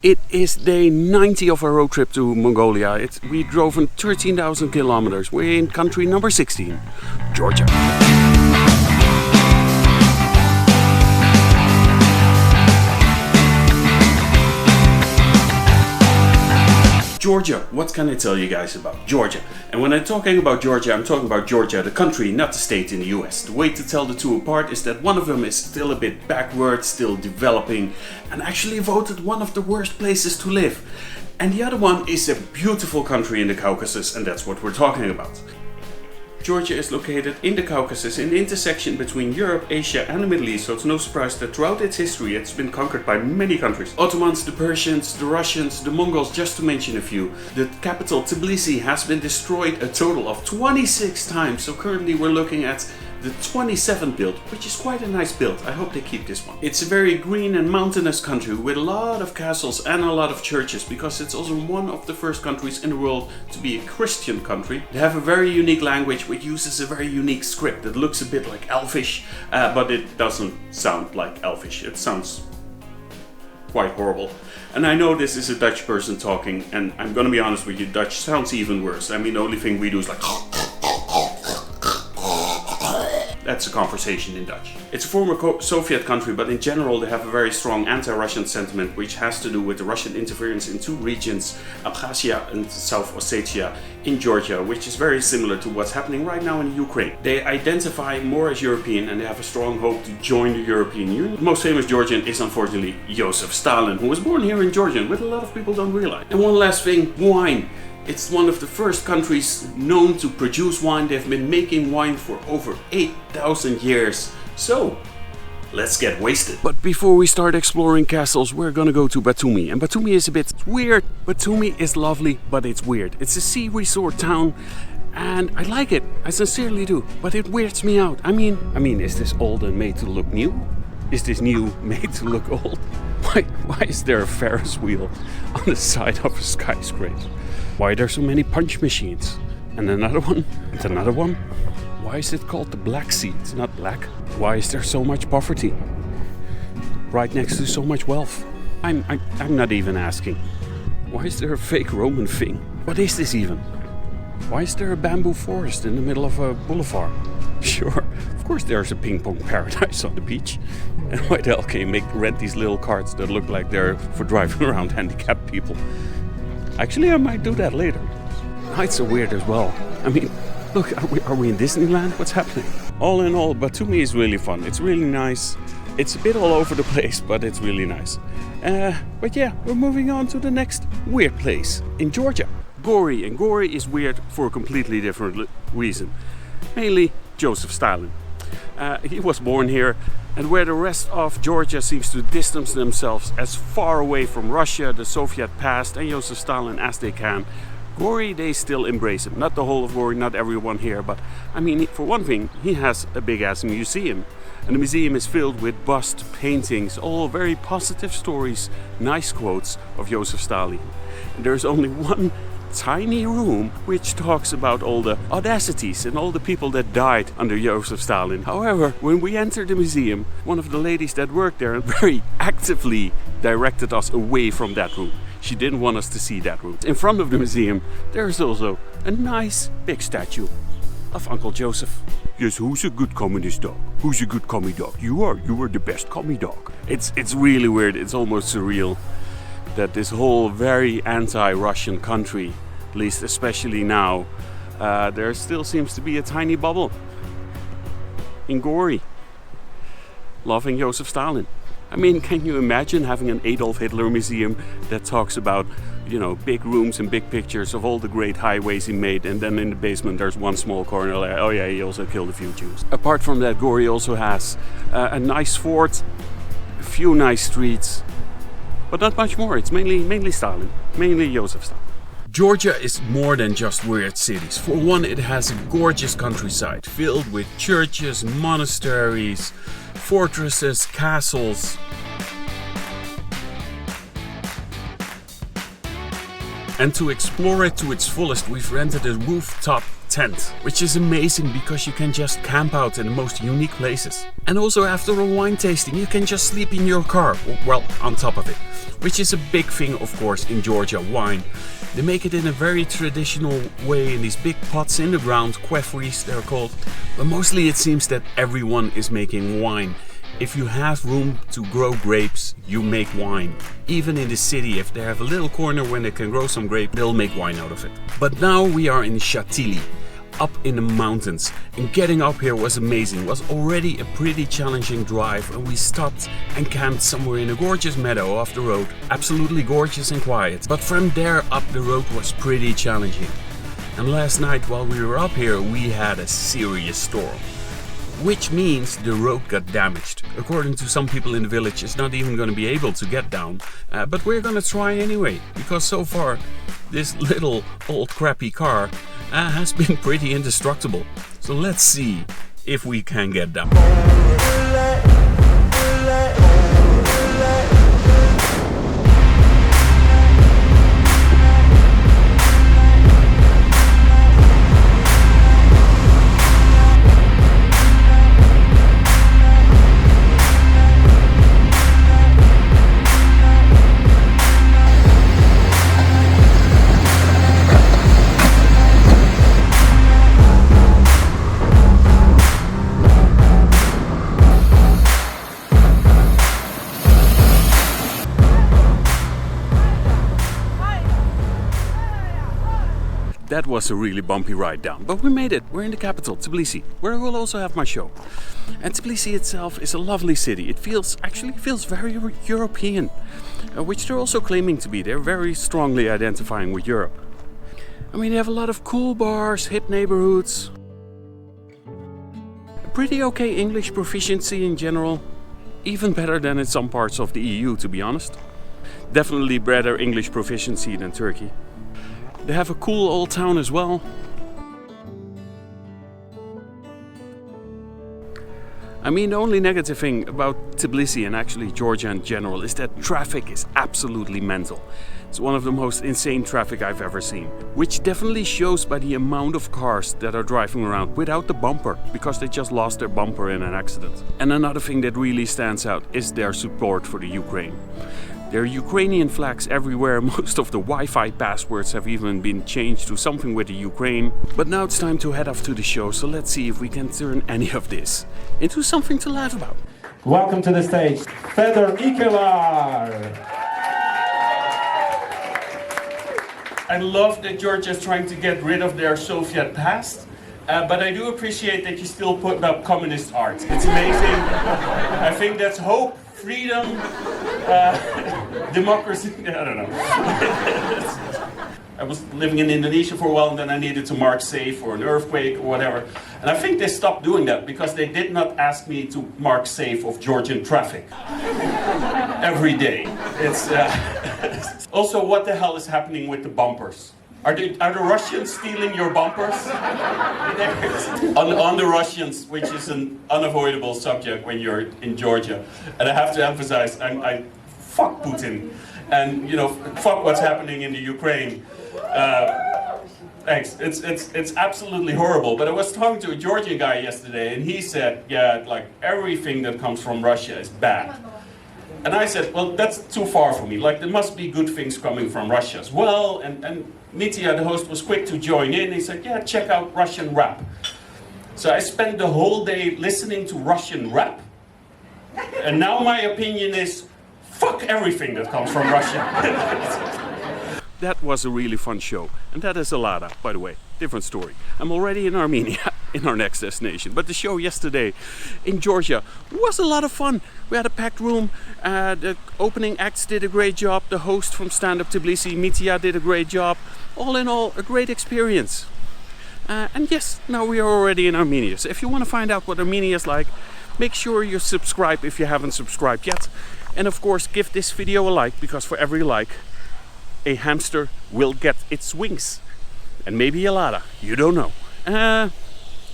It is day 90 of our road trip to Mongolia. We drove 13,000 kilometers. We're in country number 16, Georgia. Georgia, what can I tell you guys about Georgia? And when I'm talking about Georgia, I'm talking about Georgia, the country, not the state in the US. The way to tell the two apart is that one of them is still a bit backward, still developing, and actually voted one of the worst places to live. And the other one is a beautiful country in the Caucasus, and that's what we're talking about. Georgia is located in the Caucasus, in the intersection between Europe, Asia and the Middle East, so it's no surprise that throughout its history it's been conquered by many countries. Ottomans, the Persians, the Russians, the Mongols, just to mention a few. The capital, Tbilisi, has been destroyed a total of 26 times, so currently we're looking at the 27th build, which is quite a nice build. I hope they keep this one. It's a very green and mountainous country with a lot of castles and a lot of churches, because it's also one of the first countries in the world to be a Christian country. They have a very unique language which uses a very unique script that looks a bit like Elvish, but it doesn't sound like Elvish. It sounds quite horrible. And I know this is a Dutch person talking, and I'm gonna be honest with you, Dutch sounds even worse. I mean, the only thing we do is like... That's a conversation in Dutch. It's a former Soviet country, but in general they have a very strong anti-Russian sentiment, which has to do with the Russian interference in two regions, Abkhazia and South Ossetia in Georgia, which is very similar to what's happening right now in Ukraine. They identify more as European and they have a strong hope to join the European Union. The most famous Georgian is unfortunately Joseph Stalin, who was born here in Georgia, which a lot of people don't realize. And one last thing, wine. It's one of the first countries known to produce wine. They've been making wine for over 8,000 years. So, let's get wasted. But before we start exploring castles, we're gonna go to Batumi. And Batumi is a bit weird. Batumi is lovely, but it's weird. It's a sea resort town, and I like it. I sincerely do. But it weirds me out. I mean, is this old and made to look new? Is this new made to look old? Why is there a Ferris wheel on the side of a skyscraper? Why are there so many punch machines? And another one? And another one? Why is it called the Black Sea? It's not black. Why is there so much poverty? Right next to so much wealth. I'm not even asking. Why is there a fake Roman thing? What is this even? Why is there a bamboo forest in the middle of a boulevard? Sure, of course there's a ping pong paradise on the beach. And why the hell can you rent these little carts that look like they're for driving around handicapped people? Actually, I might do that later. Nights are weird as well. I mean, look, are we in Disneyland? What's happening? All in all, Batumi is really fun. It's really nice. It's a bit all over the place, but it's really nice. But yeah, we're moving on to the next weird place in Georgia. Gori. And Gori is weird for a completely different reason. Mainly Joseph Stalin. He was born here, and where the rest of Georgia seems to distance themselves as far away from Russia, the Soviet past, and Joseph Stalin as they can, Gori, they still embrace him. Not the whole of Gori, not everyone here, but I mean, for one thing, he has a big-ass museum. And the museum is filled with bust paintings, all very positive stories, nice quotes of Joseph Stalin. And there's only one tiny room which talks about all the audacities and all the people that died under Joseph Stalin. However, when we entered the museum, one of the ladies that worked there very actively directed us away from that room. She didn't want us to see that room. In front of the museum, there is also a nice big statue of Uncle Joseph. Yes, who's a good communist dog? Who's a good commie dog? You are the best commie dog. It's really weird. It's almost surreal that this whole very anti-Russian country, at least especially now, there still seems to be a tiny bubble in Gori loving Joseph Stalin. I mean, can you imagine having an Adolf Hitler museum that talks about, big rooms and big pictures of all the great highways he made, and then in the basement there's one small corner like, oh yeah, he also killed a few Jews. Apart from that, Gori also has a nice fort, a few nice streets, but not much more. It's mainly Stalin, mainly Joseph Stalin. Georgia is more than just weird cities. For one, it has a gorgeous countryside filled with churches, monasteries, fortresses, castles. And to explore it to its fullest, we've rented a rooftop tent, which is amazing because you can just camp out in the most unique places. And also after a wine tasting you can just sleep in your car, well, on top of it, which is a big thing of course in Georgia, wine. They make it in a very traditional way in these big pots in the ground, quefries they're called, but mostly it seems that everyone is making wine. If you have room to grow grapes, you make wine. Even in the city, if they have a little corner where they can grow some grape, they'll make wine out of it. But now we are in Shatili, up in the mountains, and getting up here was amazing. It was already a pretty challenging drive, and we stopped and camped somewhere in a gorgeous meadow off the road. Absolutely gorgeous and quiet. But from there up the road was pretty challenging. And last night while we were up here, we had a serious storm. Which means the road got damaged. According to some people in the village, it's not even going to be able to get down. But we're going to try anyway, because so far this little old crappy car has been pretty indestructible. So let's see if we can get down. That was a really bumpy ride down, but we made it. We're in the capital, Tbilisi, where I will also have my show. And Tbilisi itself is a lovely city. It actually feels very European, which they're also claiming to be. They're very strongly identifying with Europe. I mean, they have a lot of cool bars, hip neighborhoods, a pretty okay English proficiency in general, even better than in some parts of the EU, to be honest. Definitely better English proficiency than Turkey. They have a cool old town as well. I mean, the only negative thing about Tbilisi and actually Georgia in general is that traffic is absolutely mental. It's one of the most insane traffic I've ever seen, which definitely shows by the amount of cars that are driving around without the bumper because they just lost their bumper in an accident. And another thing that really stands out is their support for the Ukraine. There are Ukrainian flags everywhere. Most of the Wi-Fi passwords have even been changed to something with the Ukraine. But now it's time to head off to the show, so let's see if we can turn any of this into something to laugh about. Welcome to the stage, Fedor the I love that Georgia is trying to get rid of their Soviet past. But I do appreciate that you still put up communist art. It's amazing. I think that's hope, freedom, democracy. I don't know. I was living in Indonesia for a while and then I needed to mark safe or an earthquake or whatever. And I think they stopped doing that because they did not ask me to mark safe of Georgian traffic. Every day. It's Also, what the hell is happening with the bumpers? Are the Russians stealing your bumpers? on the Russians, which is an unavoidable subject when you're in Georgia. And I have to emphasize, I fuck Putin. And, you know, fuck what's happening in the Ukraine. Thanks. It's absolutely horrible. But I was talking to a Georgian guy yesterday, and he said, yeah, like everything that comes from Russia is bad. And I said, well, that's too far for me. Like, there must be good things coming from Russia as well. And Mitya, the host, was quick to join in. He said, yeah, check out Russian rap. So I spent the whole day listening to Russian rap. And now my opinion is, fuck everything that comes from Russia. That was a really fun show. And that is Alada, by the way. Different story. I'm already in Armenia, in our next destination. But the show yesterday in Georgia was a lot of fun. We had a packed room. The opening acts did a great job. The host from Stand Up Tbilisi, Mitya, did a great job. All in all, a great experience. And yes, now we are already in Armenia. So if you want to find out what Armenia is like, make sure you subscribe if you haven't subscribed yet. And of course, give this video a like, because for every like, a hamster will get its wings. And maybe a Lada, you don't know.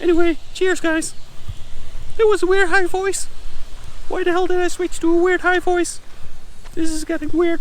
Anyway, cheers guys. It was a weird high voice. Why the hell did I switch to a weird high voice? This is getting weird.